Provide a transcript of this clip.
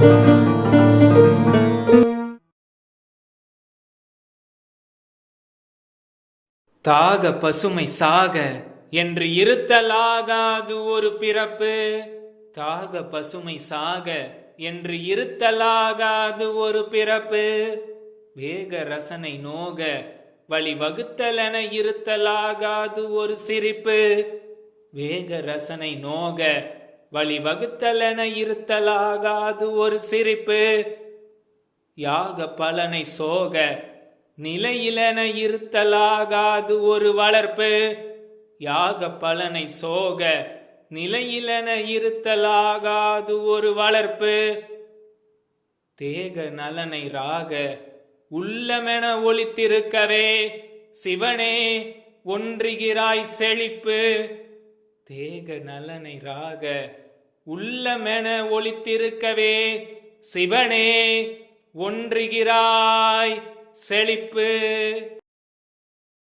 தாக பசுமை சாக என்று இருத்தலாகாது ஒரு பிறப்பு. தாக பசுமை சாக என்று இருத்தலாகாது ஒரு பிறப்பு. வேக ரசனை நோக வழி வகுத்தலென இருத்தலாகாது ஒரு சிரிப்பு. வேக ரசனை நோக வழி வகுத்தலென இருத்தலாகாது ஒரு சிரிப்பு. யாக பலனை சோக நிலையிலென இருத்தலாகாது ஒரு வளர்ப்பு. யாக பலனை சோக நிலையிலென இருத்தலாகாது ஒரு வளர்ப்பு. தேக நலனை ராக உள்ளமென ஒளித்திருக்கவே சிவனே ஒன்றுகிறாய் செழிப்பு. தேக நலனை ராக உள்ளமென ஒளித்திருக்கவே சிவனே ஒன்றுகிறாய் செழிப்பு.